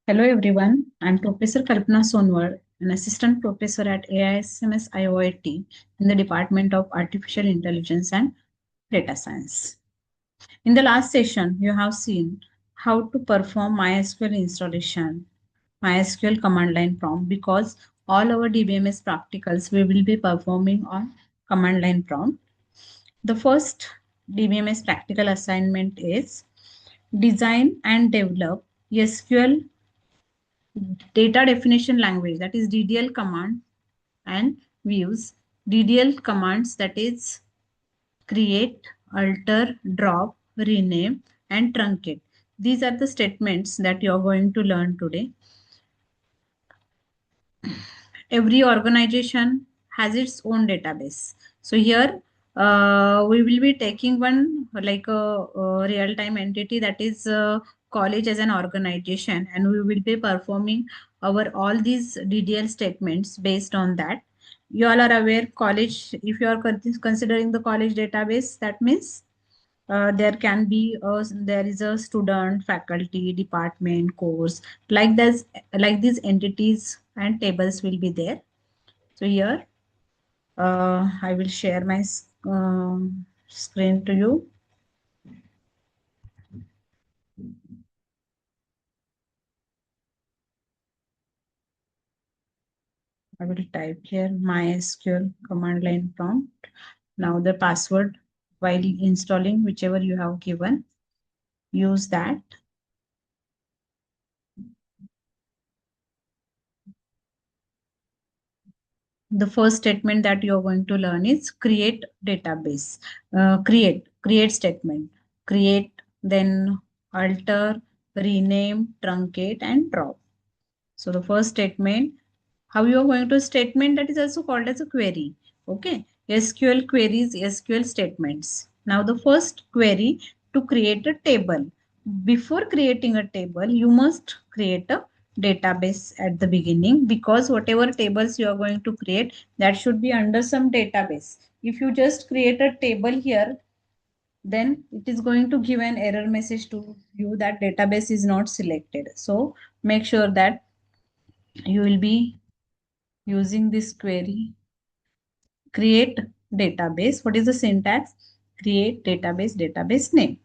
Hello everyone, I'm Professor Kalpana Sonwar, an assistant professor at AISMS IOIT in the Department of Artificial Intelligence and Data Science. In the last session, you have seen how to perform MySQL installation, MySQL command line prompt because all our DBMS practicals we will be performing on command line prompt. The first DBMS practical assignment is design and develop SQL data definition language, that is DDL command, and views DDL commands, that is create, alter, drop, rename, and truncate. These are the statements that you are going to learn today. Every organization has its own database. So here we will be taking one like a real-time entity, that is college as an organization, and we will be performing our all these DDL statements based on that. You all are aware college, if you are considering the college database, that means there is a student, faculty, department, course, like this, like these entities and tables will be there. So here I will share my screen to you. I will type here MySQL command line prompt. Now the password, while installing, whichever you have given, use that. The first statement that you're going to learn is create database. Create statement. Create, then alter, rename, truncate, and drop. So the first statement, how you are going to statement, that is also called as a query. Okay, SQL queries, SQL statements. Now the first query, to create a table. Before creating a table, you must create a database at the beginning, because whatever tables you are going to create, that should be under some database. If you just create a table here, then it is going to give an error message to you that database is not selected. So make sure that you will be using this query. Create database. What is the syntax? Create database, database name.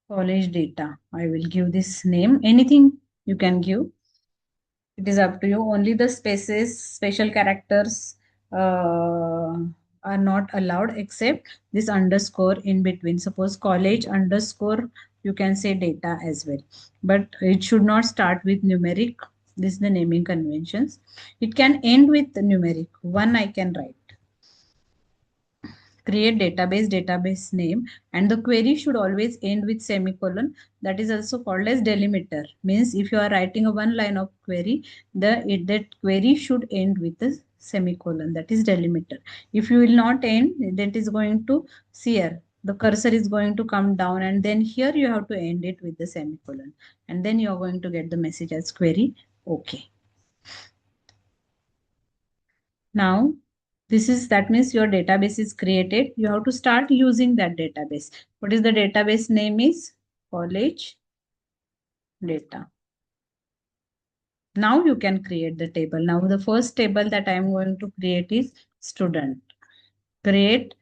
College data. I will give this name. Anything you can give. It is up to you. Only the spaces, special characters are not allowed, except this underscore in between. Suppose college underscore, you can say data as well. But it should not start with numeric. This is the naming conventions. It can end with numeric. One I can write. Create database, database name, and the query should always end with semicolon. That is also called as delimiter. Means if you are writing a one line of query, that query should end with a semicolon, that is delimiter. If you will not end, that is going to see here, the cursor is going to come down, and then here you have to end it with the semicolon, and then you are going to get the message as query. Okay. Now that means your database is created. You have to start using that database. What is the database name? Is college data. Now you can create the table. Now the first table that I am going to create is student. Create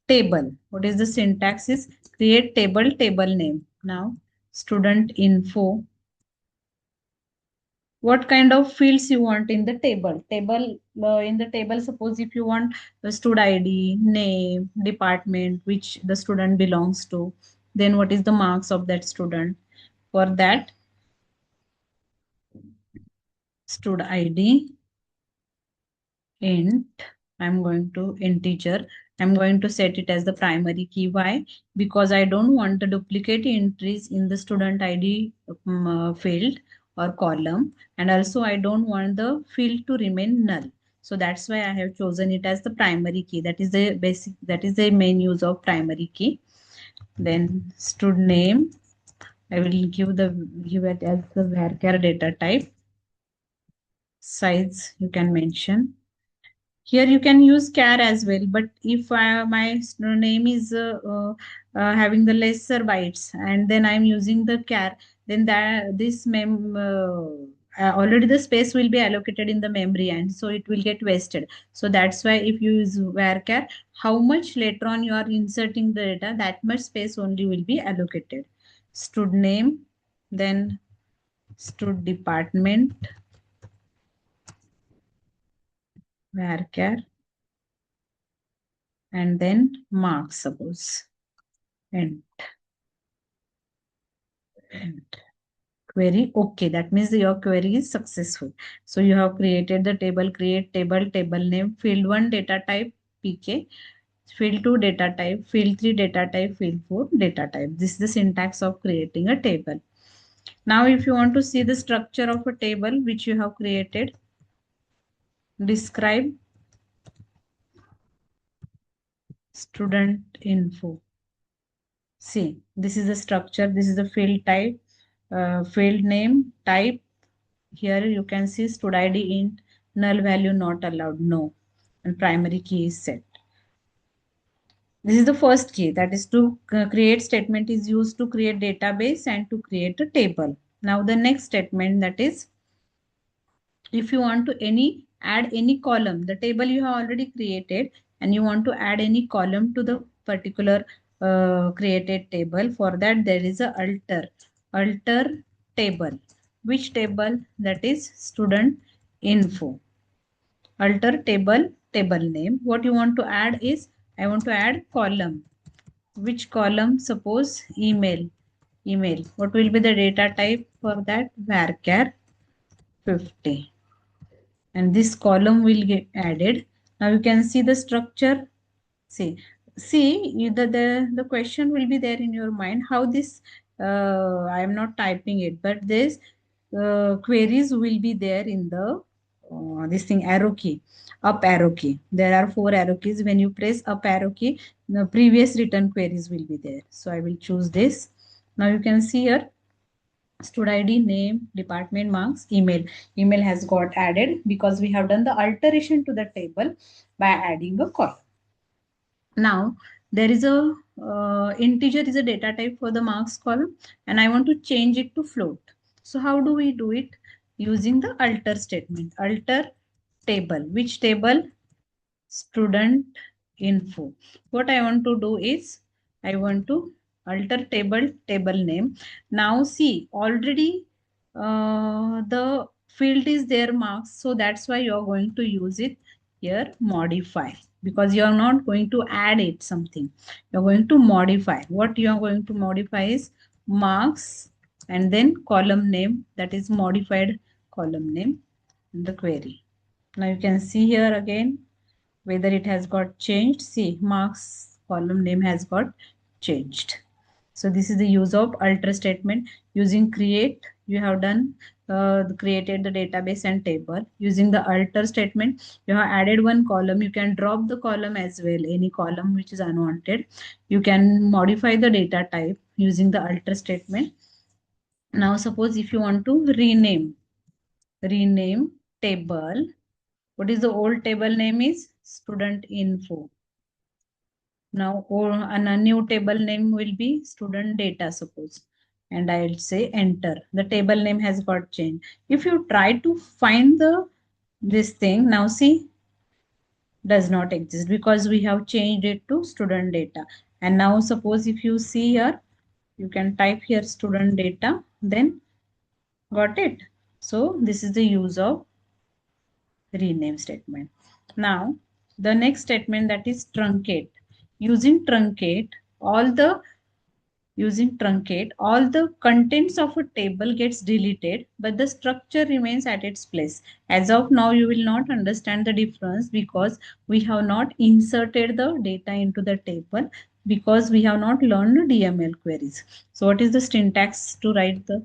table. What is the syntax? Is create table, table name. Now student info. What kind of fields you want in the in the table, suppose if you want the student ID, name, department which the student belongs to, then what is the marks of that student. For that, student ID int, I'm going to integer, I'm going to set it as the primary key. Why? Because I don't want the duplicate entries in the student ID field or column, and also I don't want the field to remain null. So that's why I have chosen it as the primary key. That is the basic, that is the main use of primary key. Then stud name, I will give it as the varchar data type. Size you can mention. Here you can use char as well, but if my name is having the lesser bytes and then I'm using the char, then that this already the space will be allocated in the memory and so it will get wasted. So that's why if you use varchar, how much later on you are inserting the data, that much space only will be allocated. Stud name, then stud department, varchar, and then marks suppose. And and query okay, that means your query is successful. So you have created the table, create table, table name, field 1 data type pk, field 2 data type, field 3 data type, field 4 data type. This is the syntax of creating a table. Now if you want to see the structure of a table which you have created, describe student info. See, this is the structure, this is the field type, field name, type. Here you can see stud id int, null value not allowed, no, and primary key is set. This is the first key, that is to create statement is used to create database and to create a table. Now the next statement, that is if you want to add any column, the table you have already created and you want to add any column to the particular created table, for that there is a alter table. Which table? That is student info. Alter table name. What you want to add is, I want to add column. Which column? Suppose email. What will be the data type for that? Varchar 50. And this column will get added. Now you can see the structure. See, the question will be there in your mind how this, I am not typing it, but this queries will be there in the this thing, arrow key, up arrow key. There are 4 arrow keys. When you press up arrow key, the previous written queries will be there. So I will choose this. Now you can see here stud id, name, department, marks, email. Email has got added because we have done the alteration to the table by adding a column. Now there is a integer is a data type for the marks column and I want to change it to float. So how do we do it? Using the alter statement. Alter table. Which table? Student info. What I want to do is I want to alter table name. Now see, already the field is there marks, so that's why you're going to use it here modify, because you're not going to add it something, you're going to modify. What you're going to modify is marks and then column name, that is modified column name in the query. Now you can see here again whether it has got changed. See, marks column name has got changed. So this is the use of alter statement. Using create, you have done created the database and table. Using the alter statement, you have added one column. You can drop the column as well, any column which is unwanted. You can modify the data type using the alter statement. Now suppose if you want to rename table. What is the old table name is student info. Now a new table name will be student data suppose. And I'll say enter. The table name has got changed. If you try to find this thing, now see, does not exist because we have changed it to student data. And now suppose if you see here, you can type here student data, then got it. So this is the use of rename statement. Now the next statement, that is truncate. Using truncate, all the all the contents of a table gets deleted, but the structure remains at its place. As of now, you will not understand the difference because we have not inserted the data into the table, because we have not learned DML queries. So what is the syntax to write the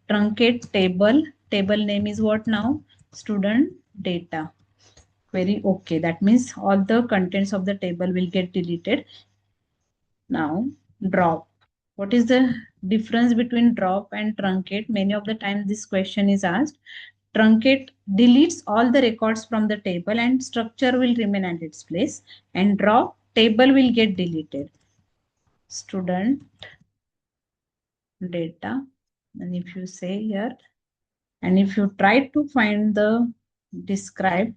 truncate table? Table name is what now? Student data. Query okay. That means all the contents of the table will get deleted. Now drop. What is the difference between drop and truncate? Many of the times this question is asked. Truncate deletes all the records from the table and structure will remain at its place, and drop, table will get deleted. Student data, and if you say here, and if you try to find the describe,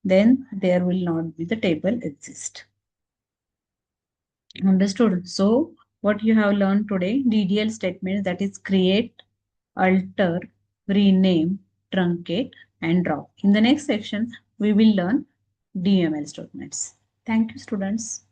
then there will not be the table exist. Understood? So what you have learned today, DDL statements, that is create, alter, rename, truncate, and drop. In the next section, we will learn DML statements. Thank you, students.